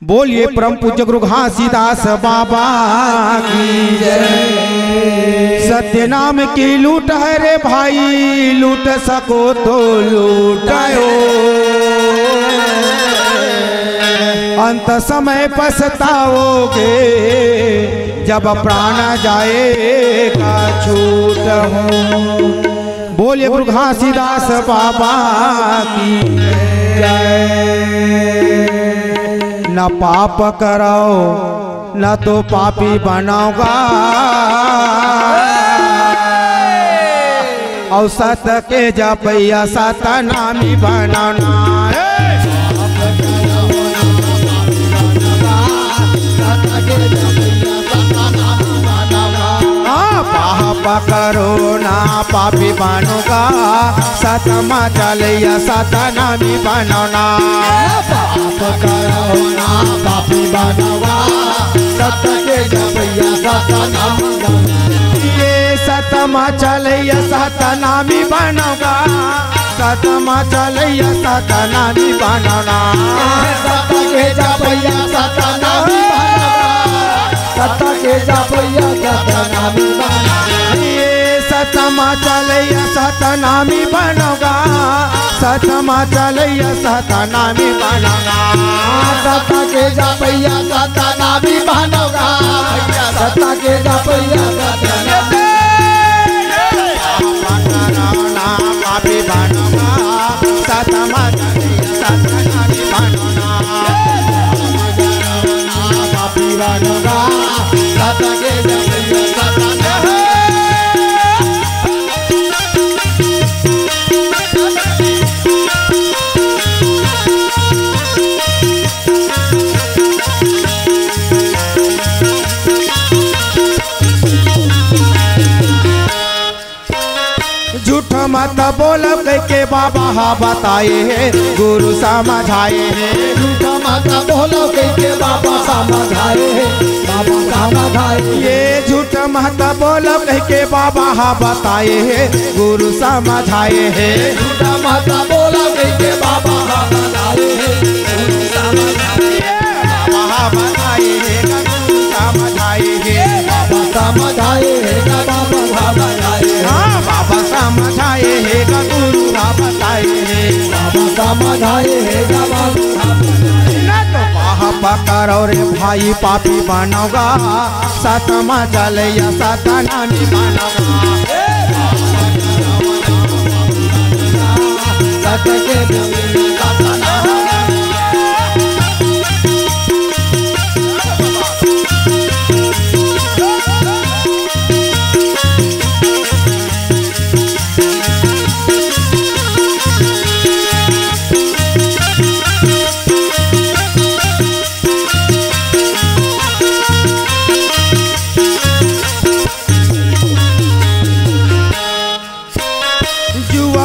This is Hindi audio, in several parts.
बोलिए परम पूज्य गुरु घासीदास बाबा की जय। सत्य नाम की लूट है रे भाई, लूट सको तो लूटायो, अंत समय पछताओगे जब प्राण जाएगा छूट हो। बोलिए गुरु घासीदास बाबा की जय। न पाप करो न तो पापी बनाओगा, और सत के जपैया सतनामी बनाना। पाप करो ना पापी बनोगा, सतमा चलैया सतनामी बनना। पाप करो ना पापी बनोगा, सत के जपैया सतनामी बनना। ये सतमा चलैया सतनामी बनोगा, सतमा चलैया सतनामी बनना। सत के जपैया सतनामी बनोगा, सत के जपैया सतनामी बनना। सतमा चलैया सतनामी बनोगा, सतमा चलैया सतनामी बनोगा। सत के जपैया सतनामी बनोगा, सत के जपैया सतनामी। पापी बनोगा, सतमा चलैया सतनामी बनोगा। पापी बनोगा, सत के जपैया सतनामी। झूठ मत बोल के बाबा हा बताए है, गुरु समझाए है। झूठ मत बोलो के बाबा समझाए है, बाबा समझाए। ये झूठ मत बोल के बाबा हा बताए है, गुरु समझाए है। झूठ मत बोलो के बाबा समझाए है, गुरु समझाए। बाबा हा बताए है, गुरु समझाए है। बाबा समझाए है, बाबा समझाए। हाँ बाबा समझाए है, गुरु हा बताए है। बाबा समझाए है, बाबा समझाए। ना तो पाप करो रे भाई पापी बनोगा, सतमा चलैया सतनामी बनोगा। सत के जपैया सतनामी।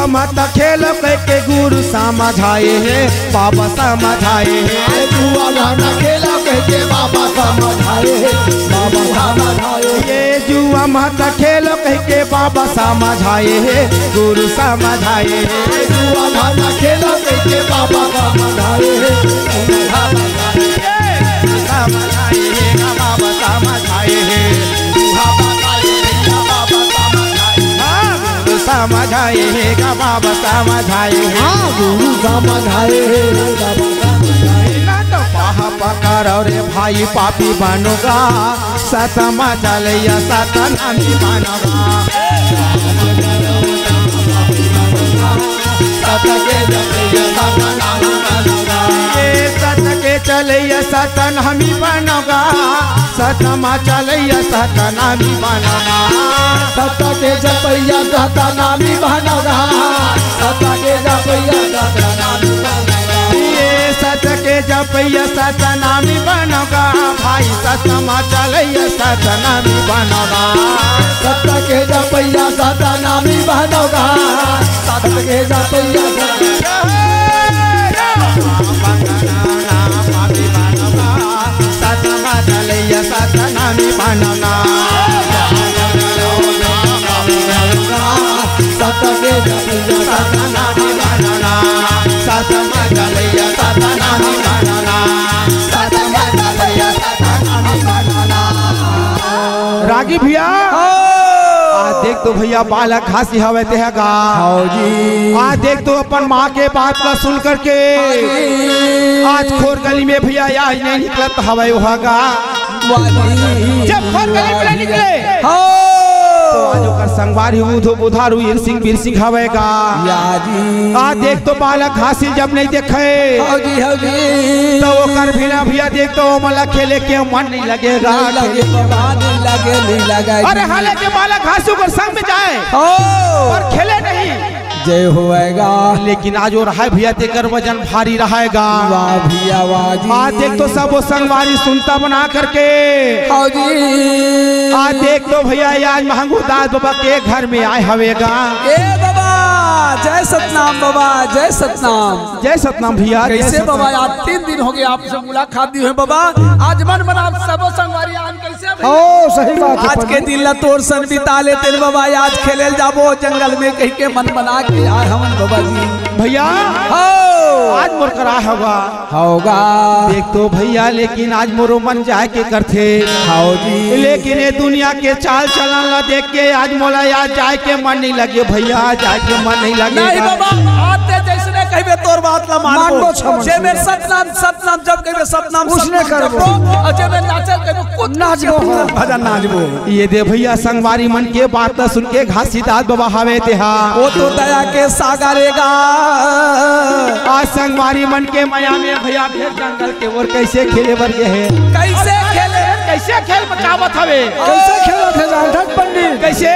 मत खेल के गुरु समझाए है, बाबा समझाए है। जुआ गाना खेला के बाबा समझाए है, बाबा समझाए। ये जुआ मत खेल के बाबा समझाए है, गुरु समझाए है। जुआ गाना खेला के बाबा समझाए है, समझाए है, बाबा समझाए है। समझाए है का बाबा समझाए है, गुरु समझाए है, बाबा समझाए। ना तो पाप करो रे भाई पापी बनोगा, सतमा चलैया सतनामी बनोगा। सत के जपैया सतनामी बनोगा। ये सत के चलैया सतनामी बनोगा, सतमा चलैया सतनामी बनोगा। सत के जपैया सतनामी बनोगा, सत के जपैया सतनामी बनोगा। ये सत के जपैया सतनामी बनोगा, भाई सतमा चलैया सतनामी बनोगा। सत के जपैया सतनामी बनोगा, सत के जपैया पापी बनोगा, सतमा चलैया सतनामी बनोगा। सत के जपैया सतनामी बनोगा, सतमा चलैया सतनामी बनोगा। भैया आज देख तो भैया बालक घासी हवे तेगा आज देख तो अपन माँ के बात का सुन करके आज खोर गली में भैया आज नहीं निकलत हवे होगा जब खोर गली में निकले तो आज ओकर संगवारी उधो बुधारू वीर सिंह हवेगा आज देख तो बालक घासी जब नहीं देखे तो ओकर बिना भैया देख तो मला खेले के मन नहीं लगेगा अरे हाले के बालक घासी ओकर संग में जाए और खेले नहीं जय होएगा लेकिन आज वो रहा भैया तेकर वजन भारी रहेगा आज देख तो सब वो संगवारी सुनता बना करके आज देख तो भैया आज महंगू दास बाबा के घर में आए हवेगा बाबा जय सतनाम बाबा जय सतनाम भैया कैसे बाबा आज 3 दिन हो गए आपसे मुलाकात दी है बाबा आज मन बना सब संगवारी आज कैसे सही बात आज के दिन ला तोर सन बिता लेते बाबा आज खेले जाबो जंगल में कहीं के मन बना के आए हमन बाबा जी भैया आज मोर करा होगा देख तो भैया लेकिन आज मोरो मन जाए के करथे लेकिन ये दुनिया के चाल चलन ला देख के आज मोला आज जाए के मन नहीं लगे भैया जाए के मन नहीं लगे नहीं बाबा आते जैसे कहबे तोर बात ला मानबो जे मेरे सतनाम जब कहबे सतनाम उसने करबो और जे मेरे नाचल कहबे कुछ नाचबो भजन नाचबो ये दे भैया संगवारी मन के बात सुन के घासीदास बाबा हवे तेहा वो तो दया के सागरेगा आज संगवारी मन के माया में भैया भेड़ जंगल के और कैसे खेले वर्गे है कैसे खेल बचावत हवे कैसे खेलत है जानत पंडित कैसे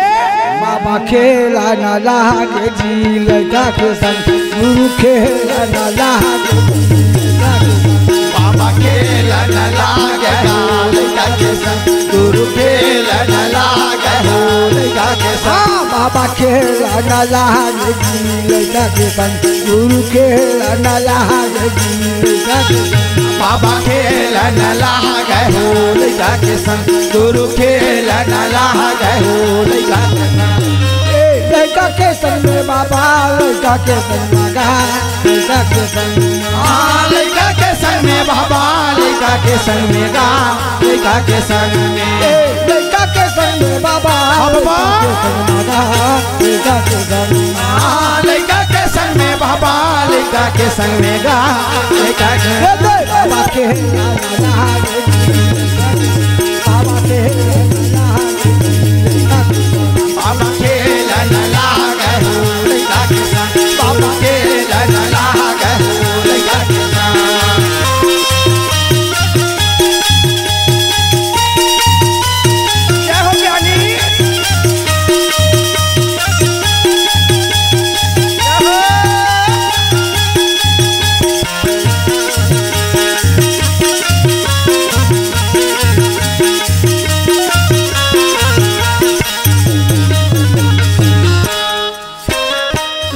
बाबा खेला ना लागे जी लगा के संग गुरु खेला ना लागे बाबा खेला ना लागे लगा के संग गुरु खेला ना लागे लगा के संग बाबा खेला ना लागे जी लगा के संग गुरु खेला ना लागे जी लगा के बाबा खेला न लागे हो लगा के संग गुरु खेला न लागे हो लगा के संग लड़का के संग में बाबा लड़का के संग लगा लड़का के संग लड़का के संग में बाबा लड़का के संग में गा लड़का के संग में लड़का के संग में बाबा बाबा लड़का के संग लड़का के संग में बाबा लड़का के संग में गा लड़का के बाबा के बाबा के बाबा खेला न लागे हो लड़का के संग बाबा खेला न लागे हो लड़का के संग जय हो ज्ञानी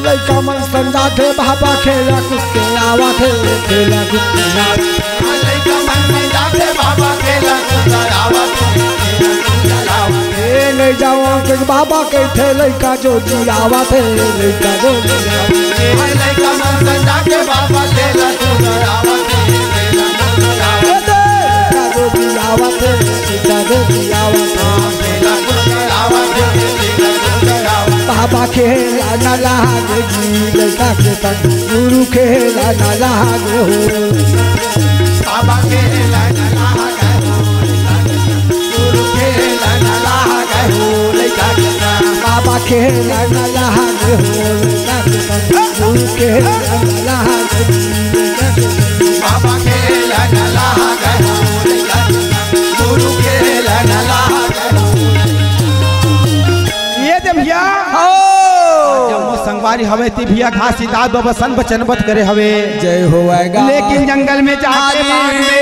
लड़का मन संदा थे बाबा खेला कुत्ते आवा थे खेला कुत्ते लड़का मन संदा थे बाबा खेला कुत्ते आवा थे ले जाओ के बाबा के थे लड़का जो जी आवा थे लड़का जो लड़का मन संदा के बाबा खेला कुत्ते आवा थे लड़का जो जी आवा थे लड़का जो जी आवा खेला कुत्ते आवा थे बाबा खेला न लागे जी लड़का के संग गुरु खेला न लागे हो बाबा खेला न लागे हो गुरु खेला न लागे हो लड़का के संग बाबा खेला न लागे हो लड़का के संग गुरु खेला न लागे बाबा खेला न लागे हो लड़का के संग गुरु खेला न लागे हो ये दे भैया संगवारी हवे ती भैया घासीदास बाबा सन बचन बत करे हवे जय होएगा लेकिन जंगल में जाके बाग में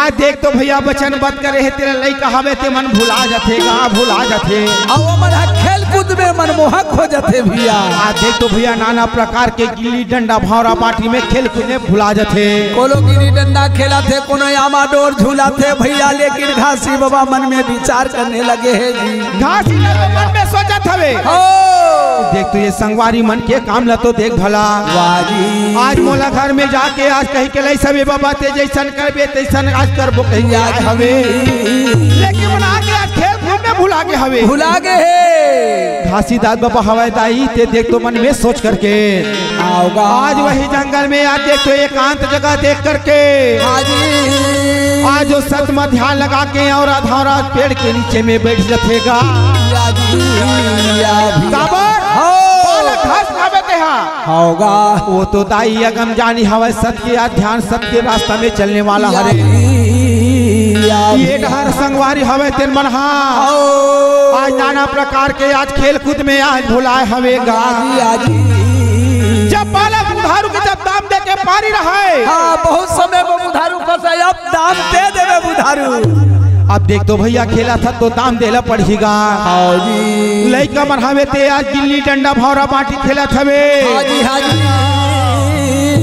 आज देख तो भैया बचन बत करे है तेरा लइका हवे ते मन भुला जाथेगा भुला जाथे अब मन खेल कूद में मनमोहक हो जाते भैया आज देख तो भैया नाना प्रकार के गिल्ली डंडा भावरा पार्टी में खेल कूद में भुला जाथे कोनो गिल्ली डंडा खेला थे कोनो यामा डोर झूला थे भैया लेकिन घासी बाबा मन में विचार करने लगे है जी घासी मन में सोचत हवे देख तो ये संगवारी मन के काम ला तो देख भला वाजी आज मोला घर में जाके आज कही के लाई सभी बाबा ते जैसन करबे तैसन आज करबो कहीं आए हवे लेकिन बना के आज खेल कूद में भुला के हवे भुला गए घासीदास बाबा हवाई दाई ते देख तो मन में सोच करके आओगा आज वही जंगल में आज देख तो एकांत जगह देख करके आज जो सत में ध्यान लगा के और आधारा पेड़ के नीचे में बैठ जथेगा होगा वो तो दाई अगम जानी हवा सत्य या ध्यान सत्य रास्ता में चलने वाला हरे ये डहर संगवारी हवे तेन मनहा आज नाना प्रकार के आज खेल कूद में आज भुलाए हवेगा जब बालक बुधारू के जब दाम दे के पारी रहे बहुत समय में बुधारू फंसा अब दाम दे देवे बुधारू अब देख तो भैया खेला था तो दाम देला पड़ेगा लइका मरहावे ते आज गिल्ली डंडा भौरा बाटी खेला थवे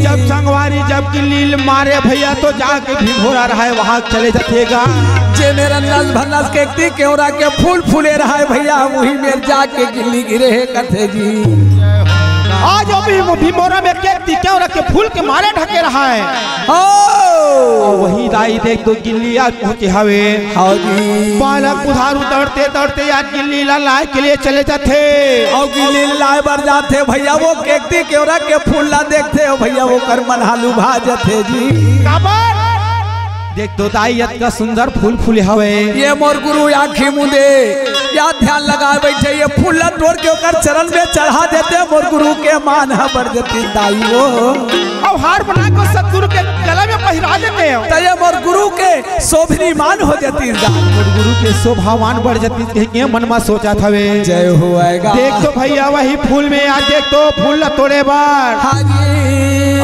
जब संगवारी जब गिल्ली मारे भैया तो जाके भिगोरा रहा है वहाँ चले जातेगा जे मेरा नल भनस के केवरा के फूल फूले रहा है भैया वही में जाके गिल्ली गिरे है कथे जी आज अभी भीमोरा में केवरा के फूल के मारे ढके रहा है वही दाई देख तो गिल्ली आज पहुंचे हवे बालक उधारू दौड़ते दौड़ते आज गिल्ली लाए के लिए चले जाते और गिल्ली लाए बर जाते भैया वो केकती केवरा के फूल ला देखते हो भैया वो कर मन हालू भा जाते जी देख तो दाई का सुंदर फूल फूले हवे ये मोर गुरु आँखी मुंदे या ध्यान लगा बैठे ये फूल ला तोड़ के ओकर चरण में चढ़ा देते मोर गुरु के मान है बढ़ जाती दाई वो अब हार बना के सतगुरु के गला में पहिरा देते हो तो ये मोर गुरु के शोभनी मान हो जाती मोर गुरु के शोभावान बढ़ जाती के मन में सोचा थवे जय होएगा देख तो भैया वही फूल में आज देख तो फूल ला तोड़े बार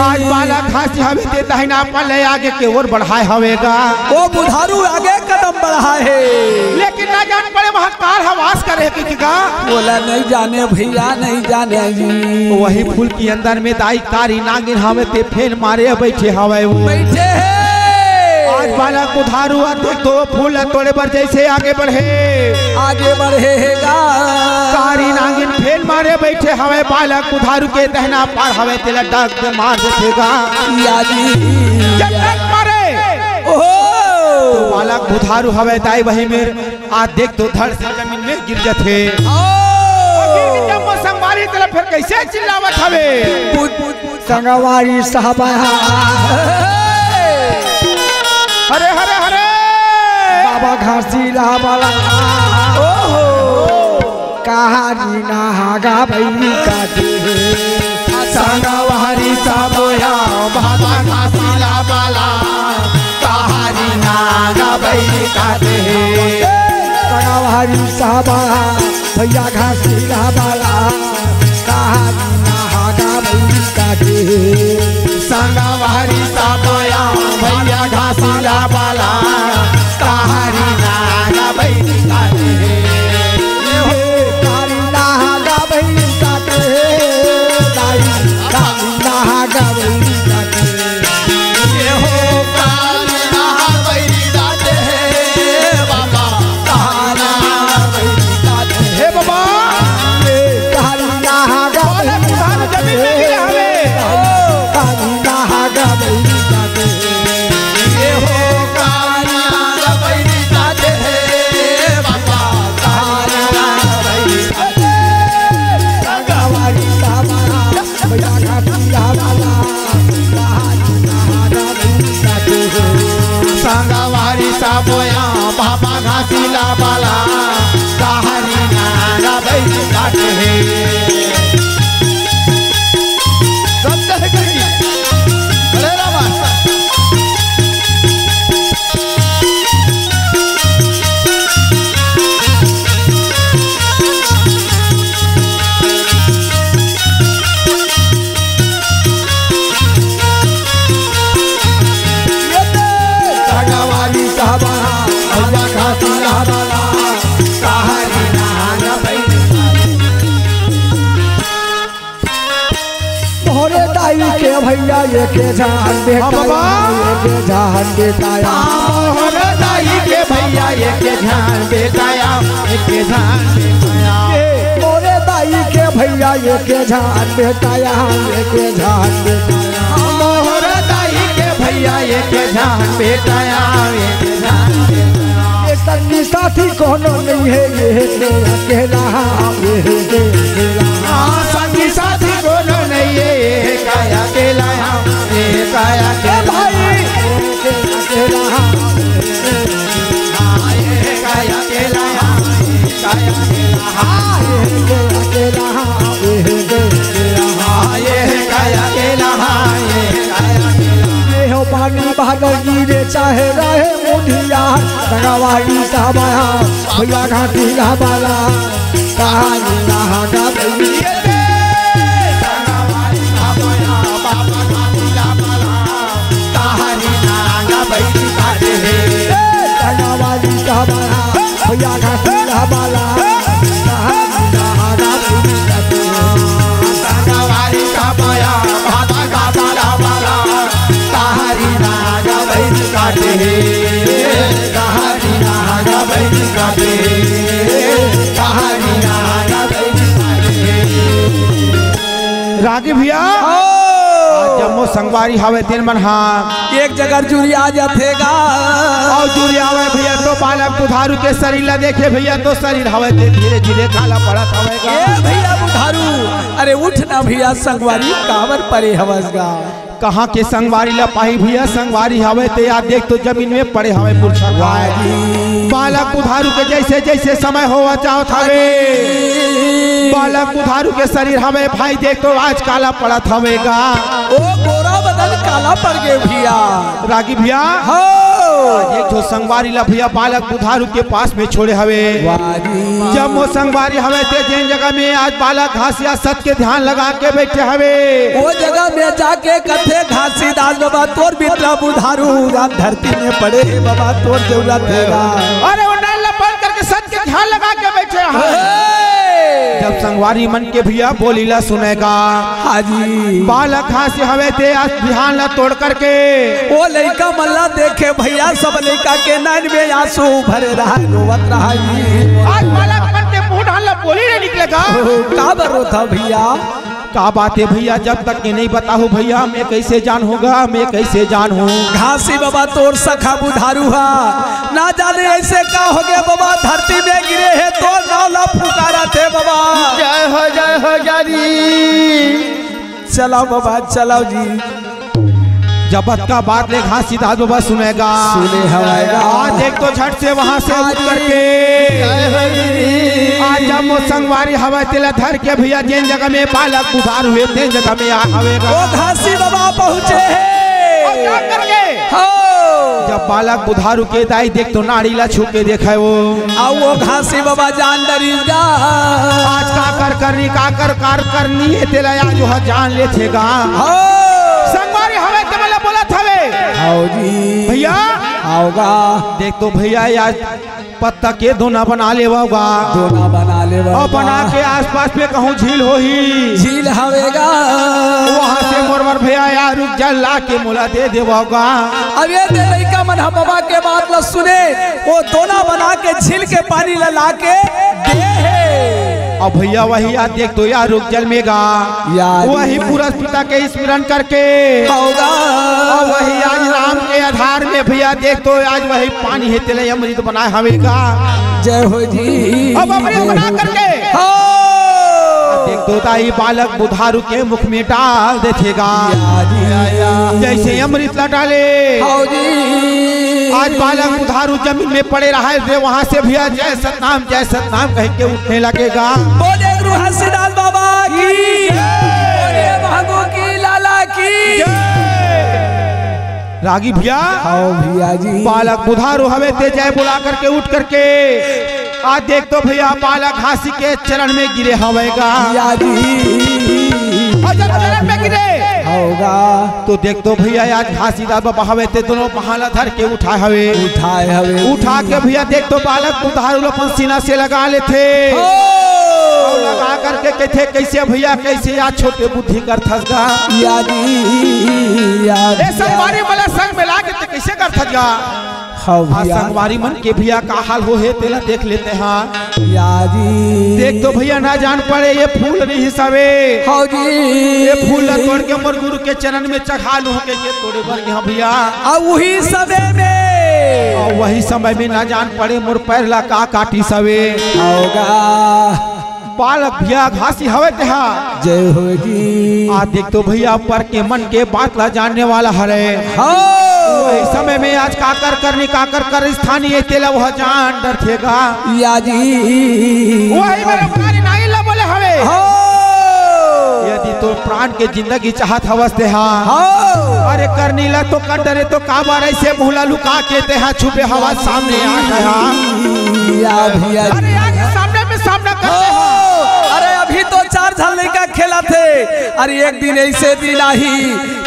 आज बाला खासी हवे ते दहिना पर ले आगे के ओर बढ़ाए हवेगा वो बुधारू आगे कदम बढ़ा है लेकिन ना जान पड़े वहाँ कार हवास करे का बोला नहीं जाने भैया नहीं जाने जी वही फूल के अंदर में दाई कारी नागिन हवे ते फेल मारे बैठे हवे बैठे आज बाला बुधारू देख तो फूल तोड़े पर जैसे आगे बढ़ेगा कारी नागिन फेल मारे बैठे हवे बाला बुधारू के दहना पार हवे ते लड्डा के मार देगा मारे तो बालक बुधारू हवे दाई वही में आज देख तो धड़ से जमीन में गिर जाते जब वो संगवारी तरफ फिर कैसे चिल्लावत हवे संगवारी साहबा हरे हरे हरे बाबा घासी वाला कहानी ना हागा भई काटे संगवारी साहबया बाबा घासी वाला कहानी ना हागा भई काटे संगवारी साहबा भैया घासी वाला कहानी ना हागा भई काटे संगवारी साहबया भैया घासी वाला कहानी ना हागा भई काटे संगवारी साबोया बाबा घासीला बाला कहानी नागा भई काटे भैया ये के जान बेटाया मोहर दाई के भैया ये के जान बेटाया मोरे दाई के भैया ये के झान बेटा यहाँ ये के झान बेटा मोहर दाई के भैया ये के झान बेटा ये के झान ये संगी साथी कोनो नहीं है ये तेरा अकेला ये तेरा संगी साथी कोनो नहीं है काया अकेला ये काया के भाई अकेला काया अकेला काया पानी बहादुर गिरे चाहे रहे मुंडिया तगवाड़ी साबाया भैया घाटी बाला कहानी नहागा भैया तगवाड़ी साबाया भैया घाटी बाला रागी भैया जम्मू संगवारी हवे तीन मन हाँ एक जगह जुड़ी आ जातेगा और जुड़ी आवे भैया तो बालक बुधारू के शरीर ला देखे भैया तो शरीर हवे धीरे धीरे काला पड़ा हवेगा ए भैया बुधारू अरे उठ ना भैया संगवारी कावर परे हवसगा कहाँ के संगवारी ला पाही भैया संगवारी हवे ते याद देख तो जमीन में पड़े हवे पुरछा बालक बुधारू के जैसे जैसे समय होवा चाहत हवे बालक बुधारू के शरीर हवे भाई देख तो आज काला पड़ा हवेगा ओ गोरा बदल काला पड़ गए भैया रागी भैया हो एक जो संगवारी ला भैया बालक बुधारू के पास में छोड़े हवे जब वो संगवारी हवे थे जिन जगह में आज बालक घासिया सत के ध्यान लगा के बैठे हवे वो जगह में जाके कथे घासीदास बाबा तोर बेटा बुधारू रात धरती में पड़े बाबा तोर जरूरत हैगा अरे वो नाल लपट करके सत के ध्यान लगा के बैठे हैं जब संगवारी मन के भैया बोलीला सुनेगा हाजी बालक घासी हवे थे आज ध्यान ला तोड़ करके वो लड़का मल्ला देखे भैया सब लड़का के नैन में आंसू भरे रहा रोवत रहा आज बालक मन के मुंह ढाल बोली नहीं निकलेगा का बरो था भैया का बात है भैया जब तक के नहीं बताऊं भैया मैं कैसे जान होगा मैं कैसे जान हूँ घासी बाबा तोर सखा बुधारू हा ना जाने ऐसे का हो गया बाबा धरती में गिरे है तो नाला पुकारा थे बाबा जय हो जारी चलो बाबा चलो जी जबत का बात ले घासी दास बाबा सुनेगा सुने हवाएगा आज एक तो झट से वहाँ से उठ करके आज जब वो संगवारी हवा तिला धर के भैया जिन जगह में बालक बुधार हुए थे जगह में हवेगा वो घासी बाबा पहुँचे जब बालक बुधारू के दाई देख तो नाड़ीला छू के देखा वो घासी बाबा जान डरीगा आज का करनी है तेरा आज वह जान ले थेगा संगवारी हवे ते मला बोलत हवे आओ जी भैया आओगा देख तो भैया आज पत्ता के दोना बना लेवागा दोना बना ले और बना के आसपास में कहूँ झील हो ही झील हवेगा वहाँ से मोरवर भैया यार रुक जल ला के मुला दे देवागा अब ये लड़का मन बाबा के बात ला सुने वो दोना बना के झील के पानी ला के दे और भैया वही आज देख तो यार रुक जल मेगा वही पूरा पिता के स्मरण करके होगा और वही आज राम के आधार में भैया देख तो आज वही पानी है तेले अमृत बनाए हवेगा जय हो जी अब अमृत बना करके देख तो ताई बालक बुधारू के मुख में डाल देखेगा जैसे अमृत ला डाले आज बालक बुधारू जमीन में पड़े रहा है वहाँ से भैया जय सतनाम कह के उठने लगेगा बोले गुरु घासीदास बाबा की बोले भागो की लाला की रागी भैया आओ भैया जी बालक बुधारू हवे ते जय बुला करके उठ करके आज देख तो भैया बालक घासी के चरण में गिरे हवेगा जब चरण में गिरे होगा तो देख तो भैया आज घासी दास बाबा हवे ते दोनों पहाला धर के उठाए हवे उठा के भैया देख तो बालक बुधारू अपन सीना से लगा लेते और लगा करके कहते कैसे भैया कैसे आज छोटे बुद्धि कर थसगा संगवारी वाला संग मिला के कैसे कर थसगा हाँ भैया संगवारी मन के भैया का हाल हो है तेला देख लेते हैं याजी। देख तो भैया ना जान पड़े ये फूल नहीं सवे हाँ जी ये फूल तोड़ के मोर गुरु के चरण में चढ़ा लू के ये तोड़े बर यहाँ भैया वही समय में और वही समय में ना जान पड़े मोर पैर ला का काटी सवे होगा बालक भैया घासी हवे तेहा जय होगी। आ देख तो भैया पर के मन के बात ला जानने वाला हरे वही समय में आज काकर करनी काकर कर स्थानीय तेला वह जान डर थेगा याजी। वही मेरे पुरानी नाई ला बोले हवे यदि तो प्राण के जिंदगी चाहत हवस तेहा अरे करनी ला तो कर डरे तो का बार ऐसे भूला लुका के तेहा छुपे हवा सामने आ गया अरे आगे सामने में सामना करते हो। अरे अभी तो 4 साल का खेला थे अरे एक दिन ऐसे दिन आई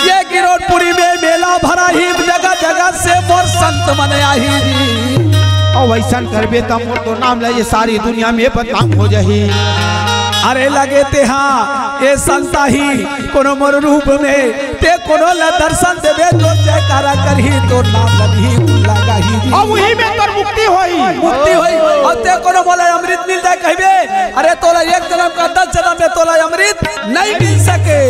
ये गिरोटपुरी में मेला भरा ही जगह जगह से मोर संत मन आई और वैसा करबे तो मोर तो नाम ले ये सारी दुनिया में बदनाम हो जाही। अरे लगे ते हाँ ये संता ही कोनो मोर रूप में ते कोनो ला दर्शन देवे तो जयकारा करही तो नाम लगी लगा ही और वही में तोर मुक्ति होई और ते कोनो बोले अमृत मिल जाए कहबे अरे तोला एक जन्म का 10 जन्म में तोला अमृत नहीं मिल सके।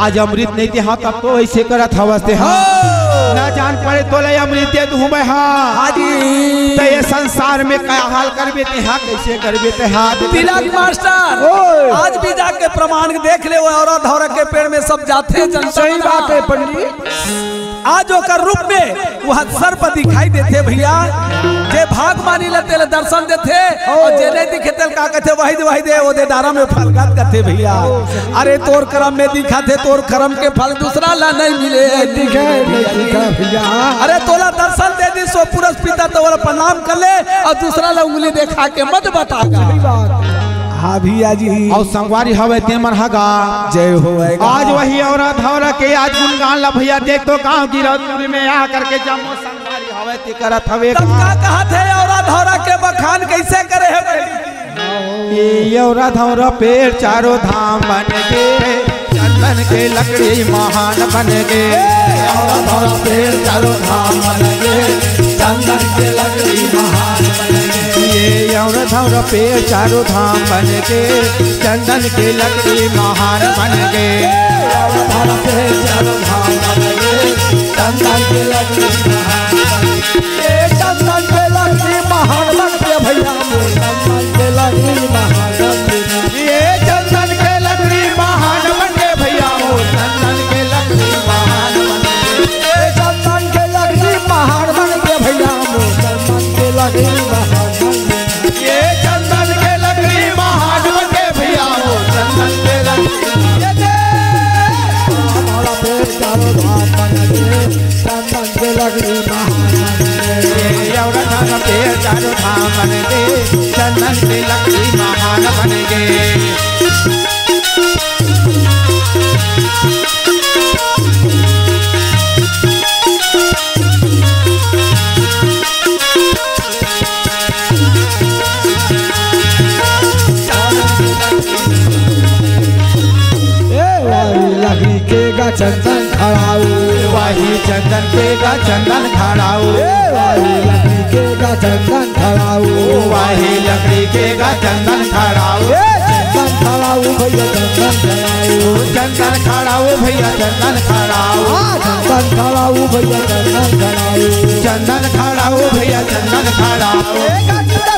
आज अमृत नहीं थे हाँ तब तो ऐसे करत हवस्ते हाँ ना जान पड़े तोले अमृत दे दूं मैं हाँ तो ये संसार में क्या हाल करबे ते हाँ कैसे करबे ते हाँ तिलक मास्टर आज भी जाके प्रमाण देख ले और धौरा के पेड़ में सब जाते जन सही बात है पंडित। आज ओकर रूप में वह सर्प दिखाई देते भैया जे भाग मानी लते दर्शन देते और जे नहीं दिखे तेल का कहते वही दे वो दे डारा में फल गात करते भैया। अरे तोर कर्म में दिखाते तोर कर्म के फल दूसरा ला नहीं मिले दिखा भैया। अरे तोला दर्शन दे दी सो पुरस्पिता तो प्रणाम कर ले और दूसरा ला उंगली देखा के मत बतागा। हाँ भैया जी और संगवारी हवे ते मन हगा जय हो आज वही औरत धौरा के आज गुणगान ला भैया देख तो गांव गिरौदपुर में आ करके जम्मू संगवारी हवे ते करत हवे तब का कहा थे औरत धौरा के बखान कैसे करे है ये औरत धौरा पेड़ चारों धाम बन के चंदन के लकड़ी महान बन के औरत धौरा पेड़ चारों धाम बन के चंदन के लकड़ी महान बन के ये औरत धौरा पेड़ चारों धाम बन के चंदन के लकड़ी महान बन के औरत धौरा पेड़ चारों धाम बन के चंदन के लकड़ी महान बन के चंदन के लकड़ी महान बन के भैया चंदन के लकड़ी महान बन के ये चंदन के लकड़ी महान बन के भैया वो चंदन के लकड़ी महान बन के चंदन के लकड़ी महान बन के भैया चंदन के लकड़ी महान ये चंदन के लकड़ी महान बन के भैया वो चंदन के लकड़ी हमारा पेड़ चारों धाम बन के चंदन के लकड़ी महान ये औरत धौरा पेड़ चारों धाम बन के चंदन के लकड़ी महान बन के लकड़ी के गा चंदन खड़ाऊ वही चंदन के गा चंदन खड़ाऊ लकड़ी के गा चंदन खड़ाऊ वही लकड़ी के गा चंदन खड़ाऊ चंदन खड़ाऊ भैया चंदन चंदन खड़ाऊ खड़ाऊ भैया चंदन खड़ाऊ चंदन खड़ाऊ भैया चंदन खड़ाऊ चंदन खड़ाऊ भैया चंदन खड़ाऊ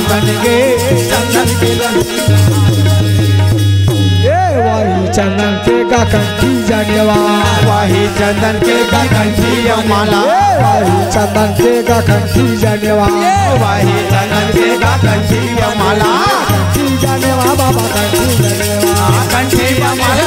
बन के चंदन के वही चंदन के गा कंठी जनेवा वही चंदन के गा कंठी माला वही चंदन के गा कंठी जनेवा वही चंदन के गा कंठी माला कंठी जनेवा बाबा कंठी जनेवा कंठी माला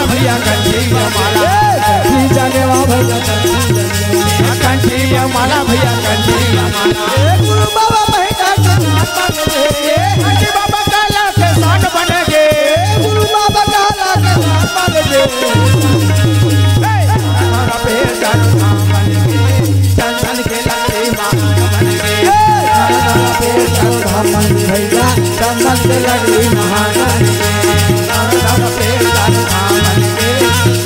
चंदन भैया चंदन के लगी महान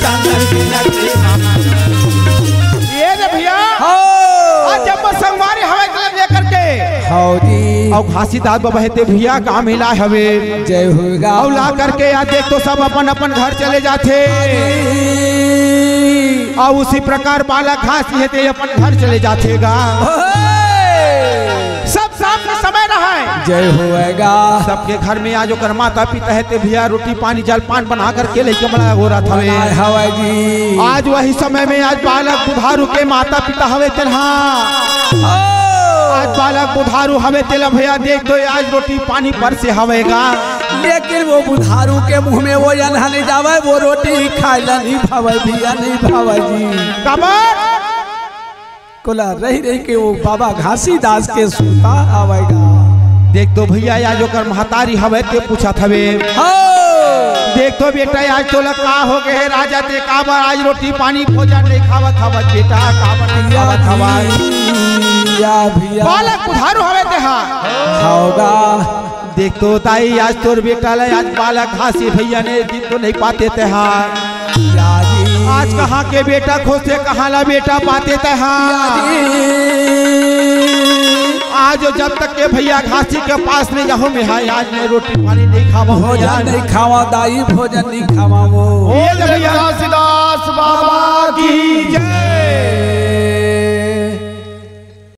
चंदन की लगी ये रे भैया आज जब संगवारी हवे कलम लेकर के हौदी और घासीदास बाबा हेते भैया का मिला हवे जय होगा और ला करके या देख तो सब अपन अपन घर चले जाते और उसी प्रकार बालक घास हेते अपन घर चले जातेगा सब शाम का समय रहा है जय होएगा सबके घर में आज ओकर माता पिता हेते भैया रोटी पानी जलपान बना करके लेके बड़ा हो रहा था हवा जी आज वही समय में आज बालक बुधारू के माता पिता हवे तेरहा आज बालक बुधारू हवे तेला भैया देख दो आज रोटी पानी पर से हवेगा लेकिन वो बुधारू के मुंह में वो अनहा नहीं जावे वो रोटी खाइला नहीं भावे भैया नहीं भावे जी कबर कोला रही के वो बाबा घासीदास के सुता आवेगा देख तो भैया आज ओकर महतारी हवे ते पूछा थवे देख तो बेटा आज तो का हो गए राजा ते काबर आज रोटी पानी भोजन नहीं खावत हवत बेटा काबर नहीं खावत हवत या भैया बालक बुधारू हवे ते हा होगा देख तो ताई आज तोर बेटा ले आज बालक घासी भैया ने दिन तो नहीं पाते थे हा आज कहाँ के बेटा खोसे कहाँ ला बेटा पाते थे हा आज जब तक के भैया घासी के पास नहीं जाऊँ मैं आज मैं रोटी पानी नहीं खावा भोजन नहीं खावा दाई भोजन नहीं खावा वो घासीदास बाबा की जय।